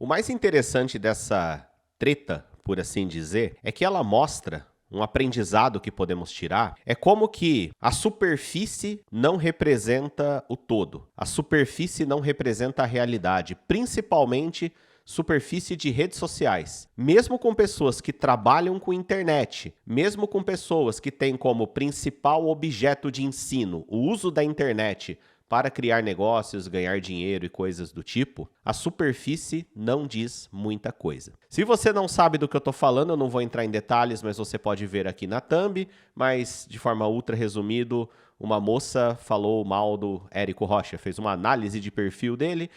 O mais interessante dessa treta, por assim dizer, é que ela mostra um aprendizado que podemos tirar, é como que a superfície não representa o todo. A superfície não representa a realidade, principalmente superfície de redes sociais. Mesmo com pessoas que trabalham com internet, mesmo com pessoas que têm como principal objeto de ensino o uso da internet para criar negócios, ganhar dinheiro e coisas do tipo, a superfície não diz muita coisa. Se você não sabe do que eu estou falando, eu não vou entrar em detalhes, mas você pode ver aqui na thumb, mas de forma ultra resumido, uma moça falou mal do Érico Rocha, fez uma análise de perfil dele,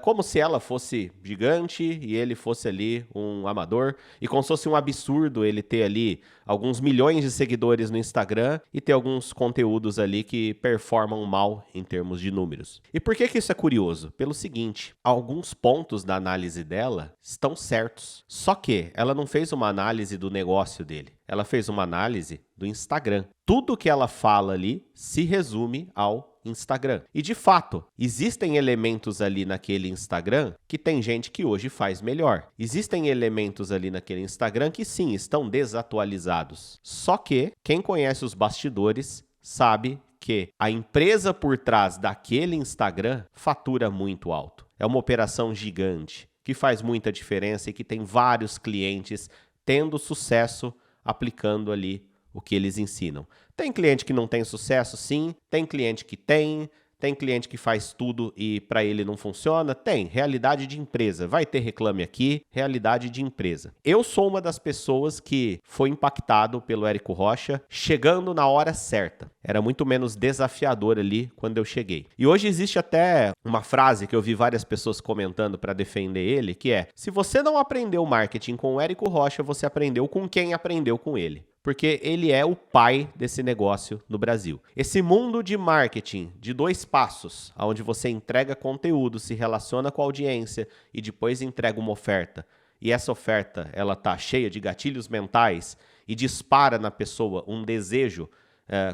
como se ela fosse gigante e ele fosse ali um amador, e como se fosse um absurdo ele ter ali alguns milhões de seguidores no Instagram e ter alguns conteúdos ali que performam mal em termos de números. E por que isso é curioso? Pelo seguinte, alguns pontos da análise dela estão certos, só que ela não fez uma análise do negócio dele, ela fez uma análise do Instagram. Tudo que ela fala ali se resume ao Instagram. E de fato, existem elementos ali naquele Instagram que tem gente que hoje faz melhor. Existem elementos ali naquele Instagram que sim, estão desatualizados. Só que quem conhece os bastidores sabe que a empresa por trás daquele Instagram fatura muito alto. É uma operação gigante que faz muita diferença e que tem vários clientes tendo sucesso aplicando ali o que eles ensinam. Tem cliente que não tem sucesso, sim. Tem cliente que tem. Tem cliente que faz tudo e para ele não funciona? Tem. Realidade de empresa. Vai ter reclame aqui. Realidade de empresa. Eu sou uma das pessoas que foi impactado pelo Érico Rocha chegando na hora certa. Era muito menos desafiador ali quando eu cheguei. E hoje existe até uma frase que eu vi várias pessoas comentando para defender ele, que é: se você não aprendeu marketing com o Érico Rocha, você aprendeu com quem aprendeu com ele. Porque ele é o pai desse negócio no Brasil. Esse mundo de marketing de 2 passos, onde você entrega conteúdo, se relaciona com a audiência e depois entrega uma oferta. E essa oferta, ela tá cheia de gatilhos mentais e dispara na pessoa um desejo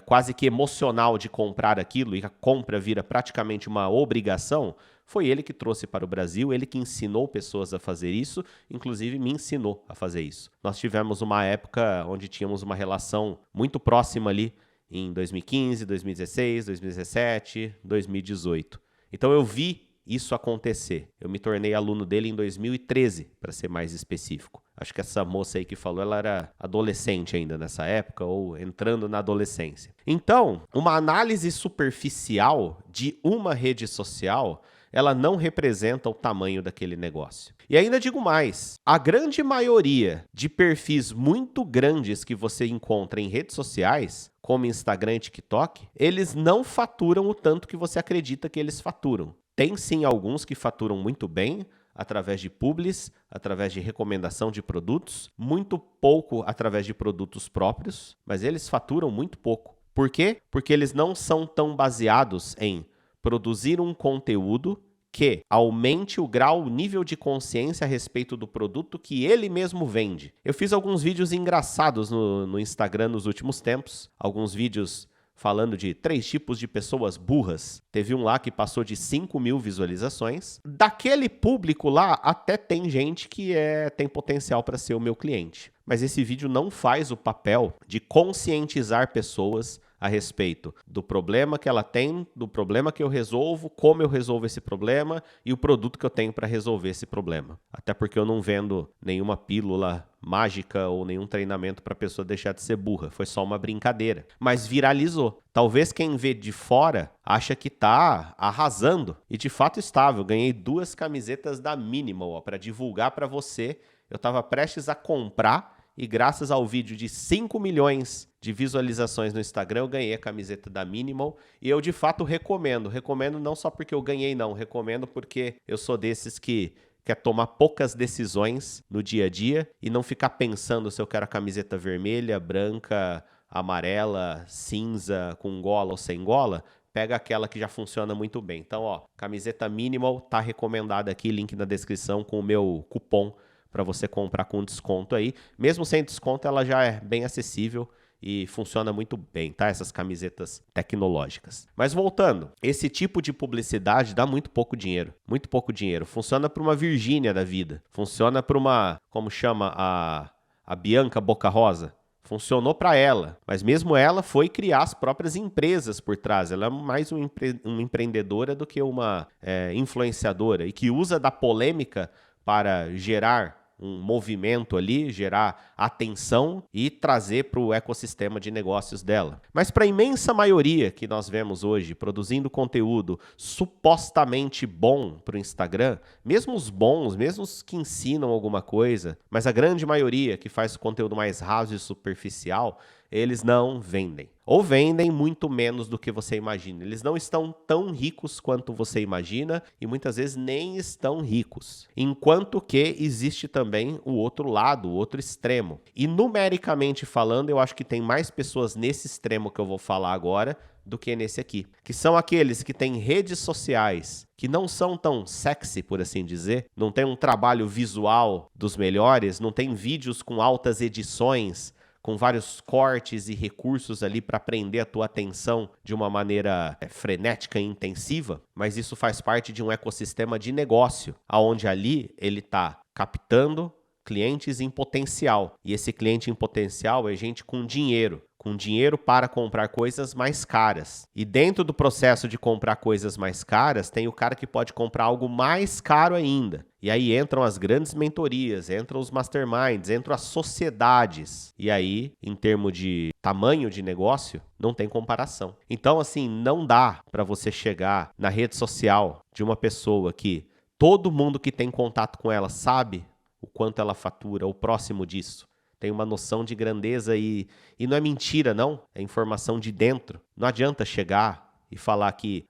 quase que emocional de comprar aquilo, e a compra vira praticamente uma obrigação. Foi ele que trouxe para o Brasil, ele que ensinou pessoas a fazer isso, inclusive me ensinou a fazer isso. Nós tivemos uma época onde tínhamos uma relação muito próxima ali em 2015, 2016, 2017, 2018. Então eu vi isso acontecer. Eu me tornei aluno dele em 2013, para ser mais específico. Acho que essa moça aí que falou, ela era adolescente ainda nessa época, ou entrando na adolescência. Então, uma análise superficial de uma rede social, ela não representa o tamanho daquele negócio. E ainda digo mais, a grande maioria de perfis muito grandes que você encontra em redes sociais, como Instagram e TikTok, eles não faturam o tanto que você acredita que eles faturam. Tem sim alguns que faturam muito bem, através de publis, através de recomendação de produtos, muito pouco através de produtos próprios, mas eles faturam muito pouco. Por quê? Porque eles não são tão baseados em produzir um conteúdo que aumente o grau, o nível de consciência a respeito do produto que ele mesmo vende. Eu fiz alguns vídeos engraçados no Instagram nos últimos tempos, alguns vídeos falando de 3 tipos de pessoas burras. Teve um lá que passou de 5.000 visualizações. Daquele público lá, até tem gente que tem potencial para ser o meu cliente. Mas esse vídeo não faz o papel de conscientizar pessoas a respeito do problema que ela tem, do problema que eu resolvo, como eu resolvo esse problema e o produto que eu tenho para resolver esse problema. Até porque eu não vendo nenhuma pílula mágica ou nenhum treinamento para a pessoa deixar de ser burra. Foi só uma brincadeira. Mas viralizou. Talvez quem vê de fora acha que tá arrasando. E de fato estava. Eu ganhei 2 camisetas da Minimal para divulgar para você. Eu estava prestes a comprar e graças ao vídeo de 5 milhões de visualizações no Instagram, eu ganhei a camiseta da Minimal e eu de fato recomendo. Recomendo não só porque eu ganhei, não. Recomendo porque eu sou desses que quer tomar poucas decisões no dia a dia e não ficar pensando se eu quero a camiseta vermelha, branca, amarela, cinza, com gola ou sem gola. Pega aquela que já funciona muito bem. Então, ó, camiseta Minimal tá recomendada aqui, link na descrição com o meu cupom para você comprar com desconto aí. Mesmo sem desconto, ela já é bem acessível e funciona muito bem, tá? Essas camisetas tecnológicas. Mas voltando, esse tipo de publicidade dá muito pouco dinheiro. Muito pouco dinheiro. Funciona para uma Virgínia da vida. Funciona para uma, como chama, a Bianca Boca Rosa. Funcionou para ela, mas mesmo ela foi criar as próprias empresas por trás. Ela é mais uma empreendedora do que uma influenciadora e que usa da polêmica para gerar um movimento ali, gerar atenção e trazer para o ecossistema de negócios dela. Mas para a imensa maioria que nós vemos hoje produzindo conteúdo supostamente bom para o Instagram, mesmo os bons, mesmo os que ensinam alguma coisa, mas a grande maioria que faz conteúdo mais raso e superficial, eles não vendem. Ou vendem muito menos do que você imagina. Eles não estão tão ricos quanto você imagina e muitas vezes nem estão ricos. Enquanto que existe também o outro lado, o outro extremo. E numericamente falando, eu acho que tem mais pessoas nesse extremo que eu vou falar agora do que nesse aqui. Que são aqueles que têm redes sociais que não são tão sexy, por assim dizer, não tem um trabalho visual dos melhores, não tem vídeos com altas edições, com vários cortes e recursos ali para prender a tua atenção de uma maneira frenética e intensiva, mas isso faz parte de um ecossistema de negócio, onde ali ele está captando clientes em potencial. E esse cliente em potencial é gente com dinheiro para comprar coisas mais caras. E dentro do processo de comprar coisas mais caras, tem o cara que pode comprar algo mais caro ainda. E aí entram as grandes mentorias, entram os masterminds, entram as sociedades. E aí, em termos de tamanho de negócio, não tem comparação. Então, assim, não dá para você chegar na rede social de uma pessoa que todo mundo que tem contato com ela sabe o quanto ela fatura, o próximo disso. Tem uma noção de grandeza e não é mentira, não. É informação de dentro. Não adianta chegar e falar que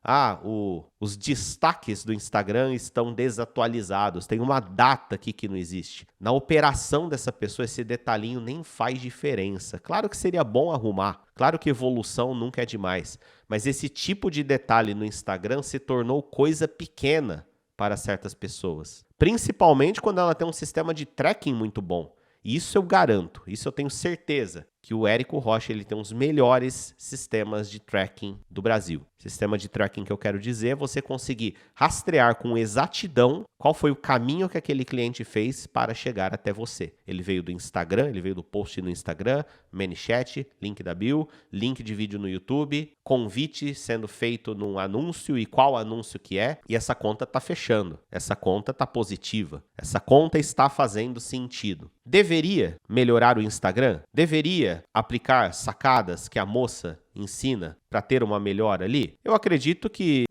os destaques do Instagram estão desatualizados. Tem uma data aqui que não existe. Na operação dessa pessoa, esse detalhinho nem faz diferença. Claro que seria bom arrumar. Claro que evolução nunca é demais. Mas esse tipo de detalhe no Instagram se tornou coisa pequena para certas pessoas. Principalmente quando ela tem um sistema de tracking muito bom. Isso eu garanto, isso eu tenho certeza, que o Érico Rocha ele tem um dos melhores sistemas de tracking do Brasil. Sistema de tracking que eu quero dizer é você conseguir rastrear com exatidão qual foi o caminho que aquele cliente fez para chegar até você. Ele veio do Instagram, ele veio do post no Instagram, ManyChat, link da bio, link de vídeo no YouTube, convite sendo feito num anúncio e qual anúncio que é, e essa conta está fechando, essa conta está positiva, essa conta está fazendo sentido. Deveria melhorar o Instagram? Deveria aplicar sacadas que a moça ensina para ter uma melhora ali? Eu acredito que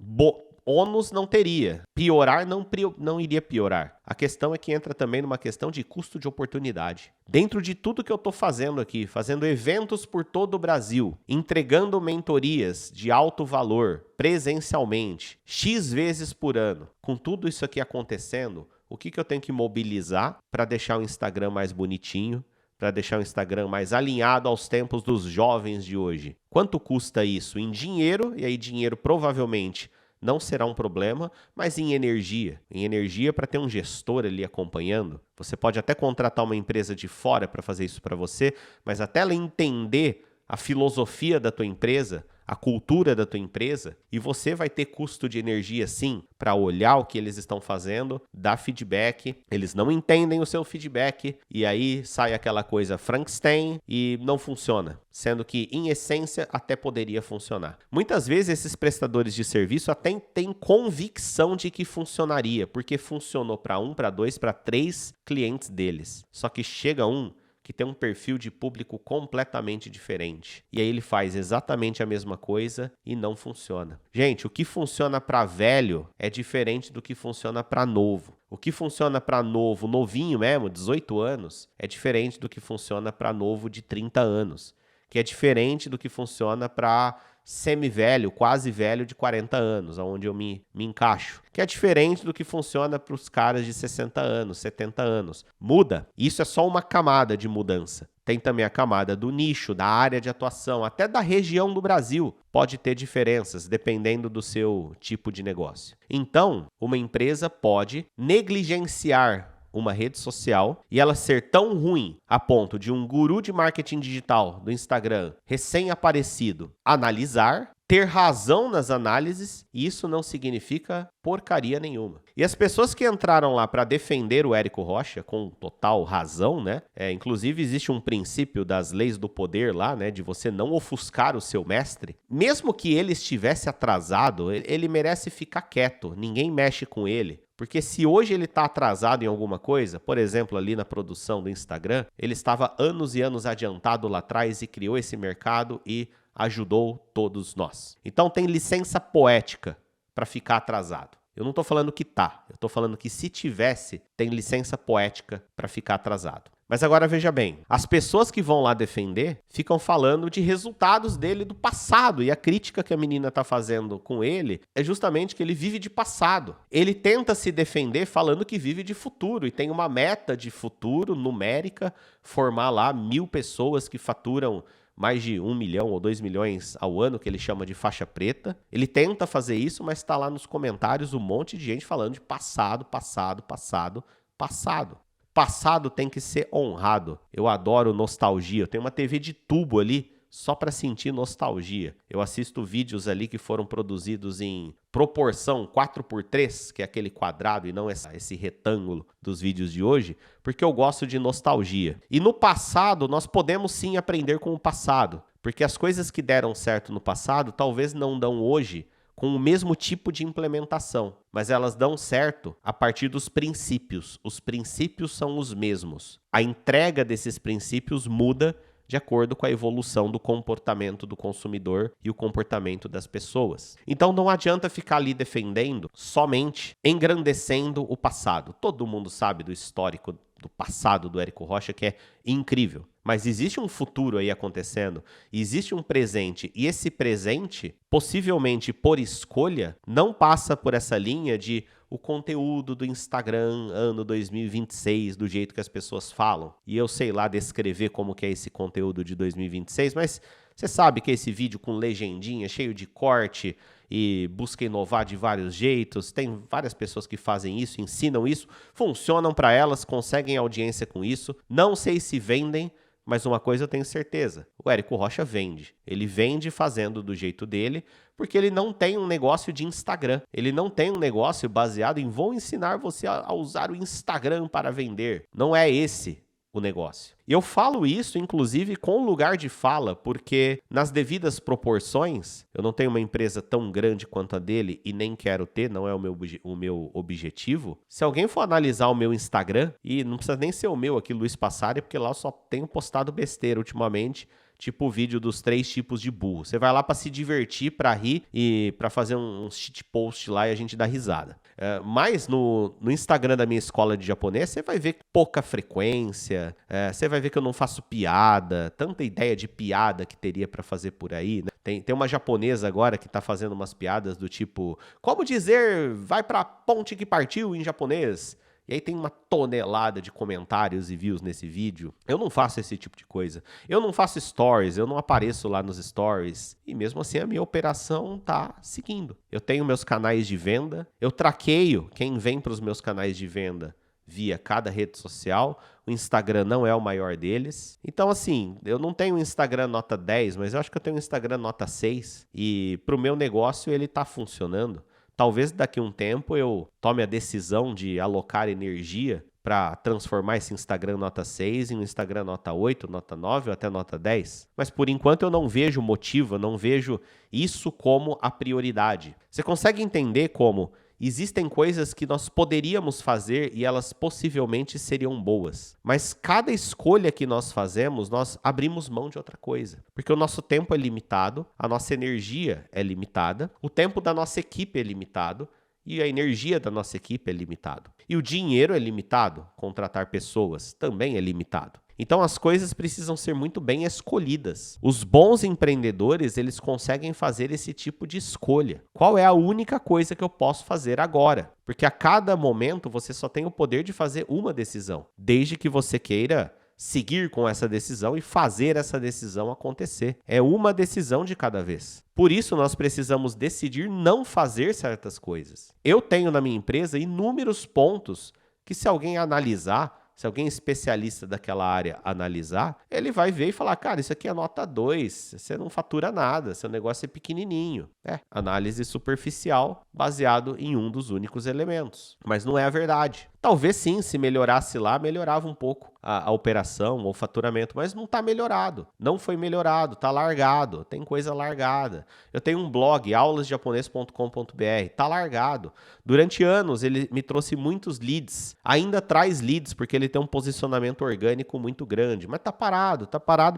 ônus não teria. Piorar não iria piorar. A questão é que entra também numa questão de custo de oportunidade. Dentro de tudo que eu estou fazendo aqui, fazendo eventos por todo o Brasil, entregando mentorias de alto valor presencialmente, X vezes por ano, com tudo isso aqui acontecendo, o que eu tenho que mobilizar para deixar o Instagram mais bonitinho, para deixar o Instagram mais alinhado aos tempos dos jovens de hoje? Quanto custa isso em dinheiro? E aí dinheiro provavelmente não será um problema, mas em energia. Em energia para ter um gestor ali acompanhando. Você pode até contratar uma empresa de fora para fazer isso para você, mas até ela entender a filosofia da tua empresa, a cultura da tua empresa, e você vai ter custo de energia sim, para olhar o que eles estão fazendo, dar feedback, eles não entendem o seu feedback, e aí sai aquela coisa Frankenstein e não funciona, sendo que em essência até poderia funcionar. Muitas vezes esses prestadores de serviço até têm convicção de que funcionaria, porque funcionou para 1, para 2, para 3 clientes deles. Só que chega um que tem um perfil de público completamente diferente. E aí ele faz exatamente a mesma coisa e não funciona. Gente, o que funciona para velho é diferente do que funciona para novo. O que funciona para novo, novinho mesmo, 18 anos, é diferente do que funciona para novo de 30 anos. Que é diferente do que funciona para semi-velho, quase velho de 40 anos, onde eu me encaixo. Que é diferente do que funciona para os caras de 60 anos, 70 anos. Muda. Isso é só uma camada de mudança. Tem também a camada do nicho, da área de atuação, até da região do Brasil. Pode ter diferenças, dependendo do seu tipo de negócio. Então, uma empresa pode negligenciar uma rede social e ela ser tão ruim a ponto de um guru de marketing digital do Instagram, recém-aparecido, analisar, ter razão nas análises, isso não significa porcaria nenhuma. E as pessoas que entraram lá para defender o Érico Rocha, com total razão, né? Inclusive existe um princípio das leis do poder lá, né? De você não ofuscar o seu mestre. Mesmo que ele estivesse atrasado, ele merece ficar quieto, ninguém mexe com ele. Porque se hoje ele está atrasado em alguma coisa, por exemplo, ali na produção do Instagram, ele estava anos e anos adiantado lá atrás e criou esse mercado e ajudou todos nós. Então tem licença poética para ficar atrasado. Eu não estou falando que tá, eu estou falando que se tivesse, tem licença poética para ficar atrasado. Mas agora veja bem, as pessoas que vão lá defender ficam falando de resultados dele do passado, e a crítica que a menina está fazendo com ele é justamente que ele vive de passado. Ele tenta se defender falando que vive de futuro e tem uma meta de futuro numérica, formar lá 1.000 pessoas que faturam mais de 1 milhão ou 2 milhões ao ano, que ele chama de faixa preta. Ele tenta fazer isso, mas está lá nos comentários um monte de gente falando de passado, passado, passado, passado. Passado tem que ser honrado. Eu adoro nostalgia. Eu tenho uma TV de tubo ali só para sentir nostalgia. Eu assisto vídeos ali que foram produzidos em proporção 4:3, que é aquele quadrado e não esse retângulo dos vídeos de hoje, porque eu gosto de nostalgia. E no passado, nós podemos sim aprender com o passado, porque as coisas que deram certo no passado talvez não dão hoje com o mesmo tipo de implementação, mas elas dão certo a partir dos princípios. Os princípios são os mesmos. A entrega desses princípios muda de acordo com a evolução do comportamento do consumidor e o comportamento das pessoas. Então não adianta ficar ali defendendo somente engrandecendo o passado. Todo mundo sabe do histórico do passado do Érico Rocha, que é incrível. Mas existe um futuro aí acontecendo, existe um presente, e esse presente, possivelmente por escolha, não passa por essa linha de o conteúdo do Instagram ano 2026, do jeito que as pessoas falam. E eu sei lá descrever como que é esse conteúdo de 2026, mas você sabe que esse vídeo com legendinha, cheio de corte e busca inovar de vários jeitos. Tem várias pessoas que fazem isso, ensinam isso, funcionam para elas, conseguem audiência com isso. Não sei se vendem, mas uma coisa eu tenho certeza, o Érico Rocha vende. Ele vende fazendo do jeito dele, porque ele não tem um negócio de Instagram. Ele não tem um negócio baseado em vou ensinar você a usar o Instagram para vender. Não é esse o negócio. E eu falo isso, inclusive, com lugar de fala, porque nas devidas proporções, eu não tenho uma empresa tão grande quanto a dele e nem quero ter, não é o meu objetivo. Se alguém for analisar o meu Instagram, e não precisa nem ser o meu aqui, Luiz Passari, porque lá eu só tenho postado besteira ultimamente, tipo o vídeo dos 3 tipos de burro. Você vai lá para se divertir, para rir e para fazer um shit post lá e a gente dá risada. Mas no Instagram da minha escola de japonês, você vai ver pouca frequência, você vai ver que eu não faço piada, tanta ideia de piada que teria para fazer por aí, né? Tem uma japonesa agora que tá fazendo umas piadas do tipo, como dizer vai pra ponte que partiu em japonês? E aí tem uma tonelada de comentários e views nesse vídeo. Eu não faço esse tipo de coisa. Eu não faço stories, eu não apareço lá nos stories. E mesmo assim a minha operação tá seguindo. Eu tenho meus canais de venda, eu traqueio quem vem para os meus canais de venda via cada rede social. O Instagram não é o maior deles. Então assim, eu não tenho um Instagram nota 10, mas eu acho que eu tenho um Instagram nota 6. E pro meu negócio ele tá funcionando. Talvez daqui a um tempo eu tome a decisão de alocar energia para transformar esse Instagram nota 6 em um Instagram nota 8, nota 9 ou até nota 10. Mas por enquanto eu não vejo motivo, eu não vejo isso como a prioridade. Você consegue entender como existem coisas que nós poderíamos fazer e elas possivelmente seriam boas. Mas cada escolha que nós fazemos, nós abrimos mão de outra coisa. Porque o nosso tempo é limitado, a nossa energia é limitada, o tempo da nossa equipe é limitado e a energia da nossa equipe é limitado. E o dinheiro é limitado, contratar pessoas também é limitado. Então as coisas precisam ser muito bem escolhidas. Os bons empreendedores, eles conseguem fazer esse tipo de escolha. Qual é a única coisa que eu posso fazer agora? Porque a cada momento você só tem o poder de fazer uma decisão, desde que você queira seguir com essa decisão e fazer essa decisão acontecer. É uma decisão de cada vez. Por isso nós precisamos decidir não fazer certas coisas. Eu tenho na minha empresa inúmeros pontos que se alguém analisar, se alguém especialista daquela área analisar, ele vai ver e falar, cara, isso aqui é nota 2, você não fatura nada, seu negócio é pequenininho. Análise superficial baseado em um dos únicos elementos. Mas não é a verdade. Talvez sim, se melhorasse lá, melhorava um pouco a operação ou o faturamento, mas não está melhorado. Não foi melhorado, está largado, tem coisa largada. Eu tenho um blog, aulasjapones.com.br, está largado. Durante anos ele me trouxe muitos leads, ainda traz leads porque ele tem um posicionamento orgânico muito grande, mas tá parado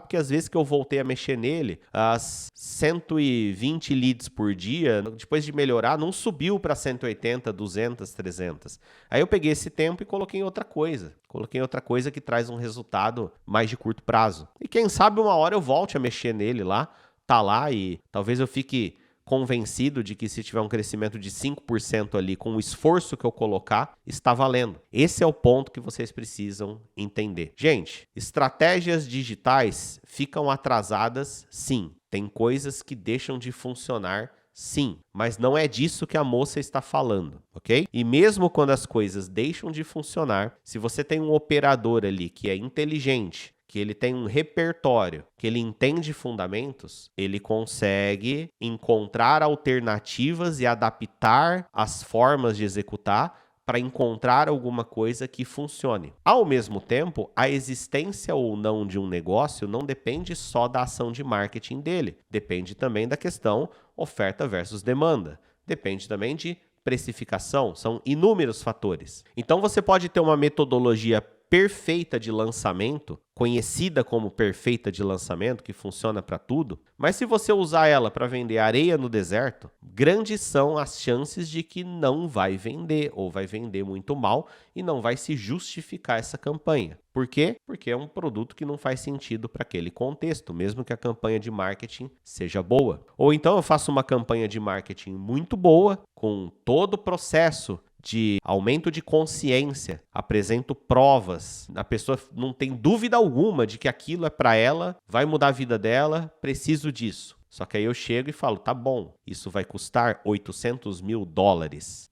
porque às vezes que eu voltei a mexer nele, as 120 leads por dia, depois de melhorar, não subiu para 180, 200, 300. Aí eu peguei esse tempo e coloquei em outra coisa. Coloquei em outra coisa que traz um resultado mais de curto prazo. E quem sabe uma hora eu volte a mexer nele lá, tá lá e talvez eu fique convencido de que se tiver um crescimento de 5% ali com o esforço que eu colocar, está valendo. Esse é o ponto que vocês precisam entender. Gente, estratégias digitais ficam atrasadas, sim. Tem coisas que deixam de funcionar, sim, mas não é disso que a moça está falando, ok? E mesmo quando as coisas deixam de funcionar, se você tem um operador ali que é inteligente, que ele tem um repertório, que ele entende fundamentos, ele consegue encontrar alternativas e adaptar as formas de executar para encontrar alguma coisa que funcione. Ao mesmo tempo, a existência ou não de um negócio não depende só da ação de marketing dele. Depende também da questão oferta versus demanda. Depende também de precificação. São inúmeros fatores. Então, você pode ter uma metodologia perfeita de lançamento, conhecida como perfeita de lançamento, que funciona para tudo, mas se você usar ela para vender areia no deserto, grandes são as chances de que não vai vender, ou vai vender muito mal e não vai se justificar essa campanha. Por quê? Porque é um produto que não faz sentido para aquele contexto, mesmo que a campanha de marketing seja boa. Ou então eu faço uma campanha de marketing muito boa, com todo o processo de aumento de consciência, apresento provas, a pessoa não tem dúvida alguma de que aquilo é para ela, vai mudar a vida dela, preciso disso. Só que aí eu chego e falo, tá bom, isso vai custar $800 mil.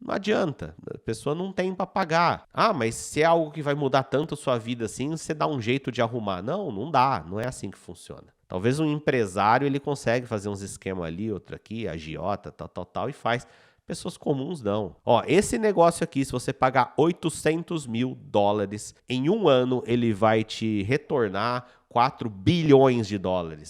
Não adianta, a pessoa não tem para pagar. Ah, mas se é algo que vai mudar tanto a sua vida assim, você dá um jeito de arrumar. Não, não dá, não é assim que funciona. Talvez um empresário, ele consegue fazer uns esquemas ali, outro aqui, agiota, tal, e faz. Pessoas comuns não. Ó, esse negócio aqui, se você pagar $800 mil, em um ano ele vai te retornar $4 bilhões.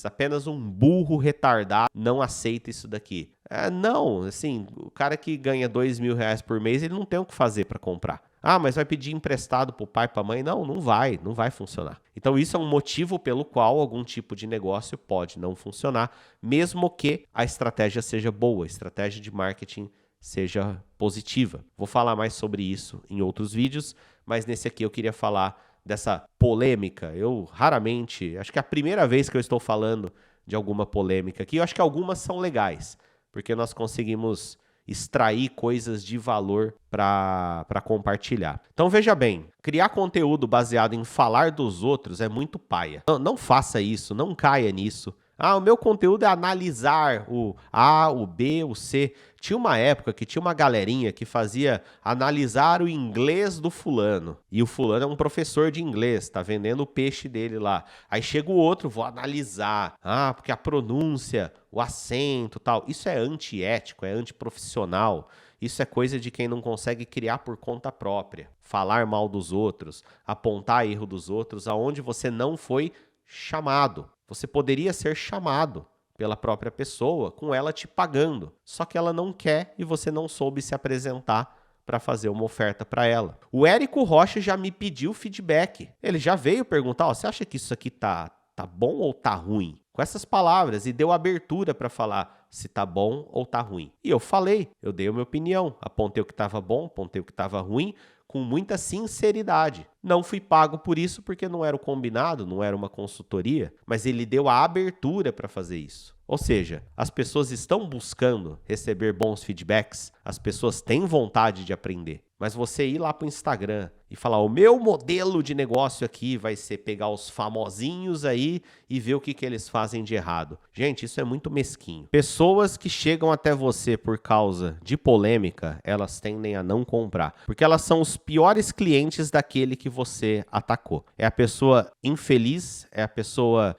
Apenas um burro retardado não aceita isso daqui. Não, assim, o cara que ganha R$2.000 por mês, ele não tem o que fazer para comprar. Ah, mas vai pedir emprestado pro pai, pra mãe? Não, não vai funcionar. Então isso é um motivo pelo qual algum tipo de negócio pode não funcionar, mesmo que a estratégia seja boa, a estratégia de marketing seja positiva. Vou falar mais sobre isso em outros vídeos, mas nesse aqui eu queria falar dessa polêmica. Eu raramente, acho que é a primeira vez que eu estou falando de alguma polêmica aqui. Eu acho que algumas são legais, porque nós conseguimos extrair coisas de valor para compartilhar. Então veja bem, criar conteúdo baseado em falar dos outros é muito paia. Não faça isso, não caia nisso. Ah, o meu conteúdo é analisar o A, o B, o C. Tinha uma época que tinha uma galerinha que fazia analisar o inglês do fulano. E o fulano é um professor de inglês, tá vendendo o peixe dele lá. Aí chega o outro, vou analisar. Ah, porque a pronúncia, o acento, tal. Isso é antiético, é antiprofissional. Isso é coisa de quem não consegue criar por conta própria. Falar mal dos outros, apontar erro dos outros, aonde você não foi chamado. Você poderia ser chamado pela própria pessoa, com ela te pagando. Só que ela não quer e você não soube se apresentar para fazer uma oferta para ela. O Érico Rocha já me pediu feedback. Ele já veio perguntar, você acha que isso aqui tá bom ou tá ruim? Com essas palavras, e deu abertura para falar se tá bom ou tá ruim. E eu falei, eu dei a minha opinião, apontei o que estava bom, apontei o que estava ruim, com muita sinceridade. Não fui pago por isso porque não era o combinado, não era uma consultoria, mas ele deu a abertura para fazer isso. Ou seja, as pessoas estão buscando receber bons feedbacks, as pessoas têm vontade de aprender. Mas você ir lá para o Instagram e falar, o meu modelo de negócio aqui vai ser pegar os famosinhos aí e ver o que eles fazem de errado. Gente, isso é muito mesquinho. Pessoas que chegam até você por causa de polêmica, elas tendem a não comprar. Porque elas são os piores clientes daquele que você atacou. É a pessoa infeliz, é a pessoa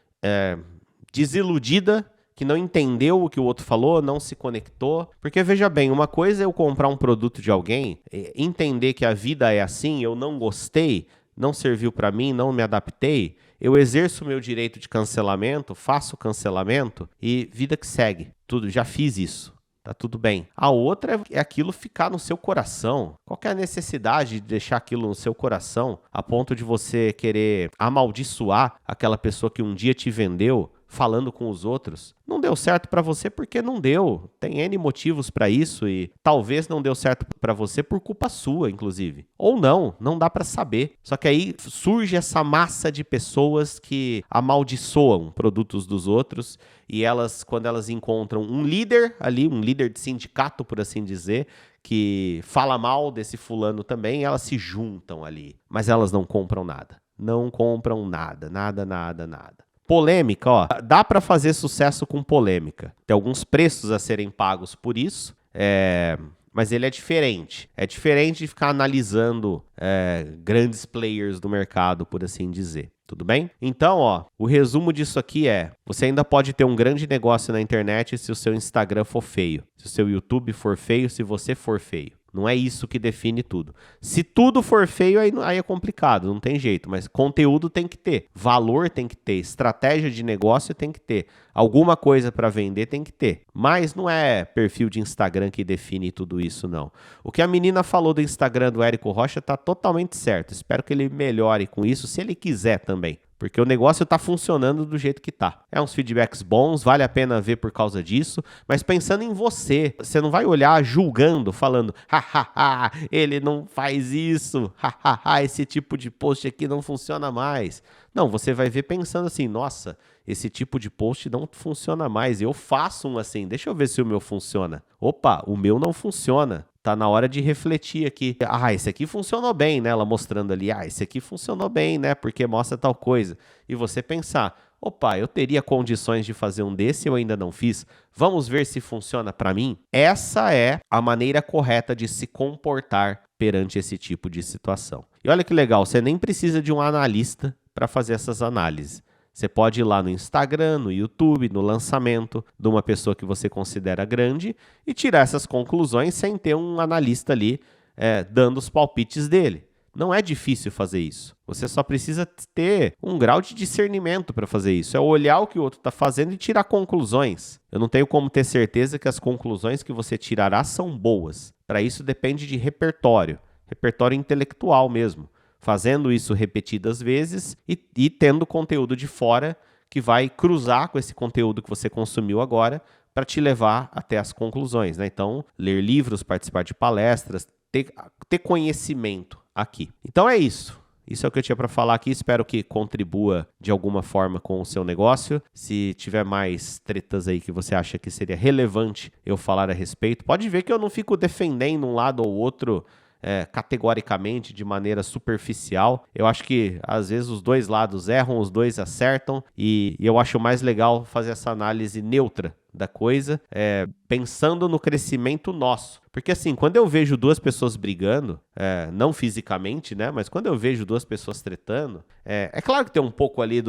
desiludida, que não entendeu o que o outro falou, não se conectou. Porque, veja bem, uma coisa é eu comprar um produto de alguém, entender que a vida é assim, eu não gostei, não serviu para mim, não me adaptei, eu exerço o meu direito de cancelamento, faço o cancelamento e vida que segue. Tudo, já fiz isso. Tá tudo bem. A outra é aquilo ficar no seu coração. Qual que é a necessidade de deixar aquilo no seu coração a ponto de você querer amaldiçoar aquela pessoa que um dia te vendeu falando com os outros? Não deu certo para você porque não deu. Tem N motivos para isso e talvez não deu certo para você por culpa sua, inclusive. Ou não dá para saber. Só que aí surge essa massa de pessoas que amaldiçoam produtos dos outros e elas, quando elas encontram um líder ali, um líder de sindicato, por assim dizer, que fala mal desse fulano também, elas se juntam ali. Mas elas não compram nada. Não compram nada. Polêmica, ó, dá para fazer sucesso com polêmica. Tem alguns preços a serem pagos por isso, mas ele é diferente. É diferente de ficar analisando grandes players do mercado, por assim dizer. Tudo bem? Então, ó, o resumo disso aqui é: você ainda pode ter um grande negócio na internet se o seu Instagram for feio, se o seu YouTube for feio, se você for feio. Não é isso que define tudo. Se tudo for feio, aí é complicado, não tem jeito. Mas conteúdo tem que ter, valor tem que ter, estratégia de negócio tem que ter, alguma coisa para vender tem que ter. Mas não é perfil de Instagram que define tudo isso, não. O que a menina falou do Instagram do Érico Rocha tá totalmente certo. Espero que ele melhore com isso, se ele quiser também. Porque o negócio está funcionando do jeito que está. É uns feedbacks bons, vale a pena ver por causa disso, mas pensando em você, você não vai olhar julgando, falando, hahaha, ele não faz isso, hahaha, esse tipo de post aqui não funciona mais. Não, você vai ver pensando assim, nossa, esse tipo de post não funciona mais, eu faço um assim, deixa eu ver se o meu funciona. Opa, o meu não funciona. Tá na hora de refletir aqui. Ah, esse aqui funcionou bem, né? Ela mostrando ali. Ah, esse aqui funcionou bem, né? Porque mostra tal coisa. E você pensar, opa, eu teria condições de fazer um desse e eu ainda não fiz. Vamos ver se funciona para mim? Essa é a maneira correta de se comportar perante esse tipo de situação. E olha que legal, você nem precisa de um analista para fazer essas análises. Você pode ir lá no Instagram, no YouTube, no lançamento de uma pessoa que você considera grande e tirar essas conclusões sem ter um analista ali dando os palpites dele. Não é difícil fazer isso. Você só precisa ter um grau de discernimento para fazer isso. É olhar o que o outro está fazendo e tirar conclusões. Eu não tenho como ter certeza que as conclusões que você tirará são boas. Para isso depende de repertório intelectual mesmo. Fazendo isso repetidas vezes e tendo conteúdo de fora que vai cruzar com esse conteúdo que você consumiu agora para te levar até as conclusões, né? Então, ler livros, participar de palestras, ter conhecimento aqui. Então é isso. Isso é o que eu tinha para falar aqui. Espero que contribua de alguma forma com o seu negócio. Se tiver mais tretas aí que você acha que seria relevante eu falar a respeito, pode ver que eu não fico defendendo um lado ou outro categoricamente, de maneira superficial. Eu acho que às vezes os dois lados erram, os dois acertam e eu acho mais legal fazer essa análise neutra da coisa, pensando no crescimento nosso. Porque assim, quando eu vejo duas pessoas brigando, não fisicamente, né, mas quando eu vejo duas pessoas tretando, é claro que tem um pouco ali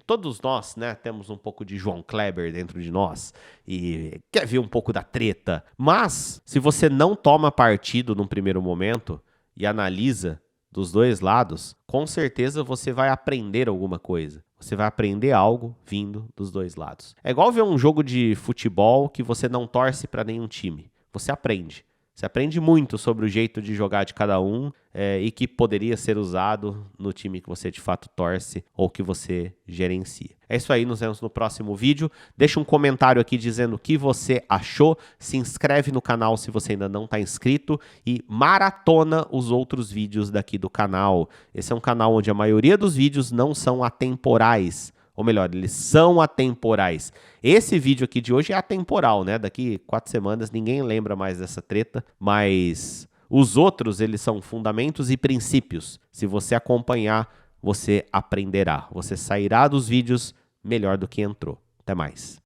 todos nós, né, temos um pouco de João Kleber dentro de nós e quer ver um pouco da treta. Mas, se você não toma partido num primeiro momento e analisa dos dois lados, com certeza você vai aprender alguma coisa. Você vai aprender algo vindo dos dois lados. É igual ver um jogo de futebol que você não torce para nenhum time. Você aprende. Você aprende muito sobre o jeito de jogar de cada um e que poderia ser usado no time que você de fato torce ou que você gerencia. É isso aí, nos vemos no próximo vídeo. Deixa um comentário aqui dizendo o que você achou. Se inscreve no canal se você ainda não está inscrito e maratona os outros vídeos daqui do canal. Esse é um canal onde a maioria dos vídeos não são atemporais. Ou melhor, eles são atemporais. Esse vídeo aqui de hoje é atemporal, né? Daqui 4 semanas ninguém lembra mais dessa treta, mas os outros, eles são fundamentos e princípios. Se você acompanhar, você aprenderá. Você sairá dos vídeos melhor do que entrou. Até mais.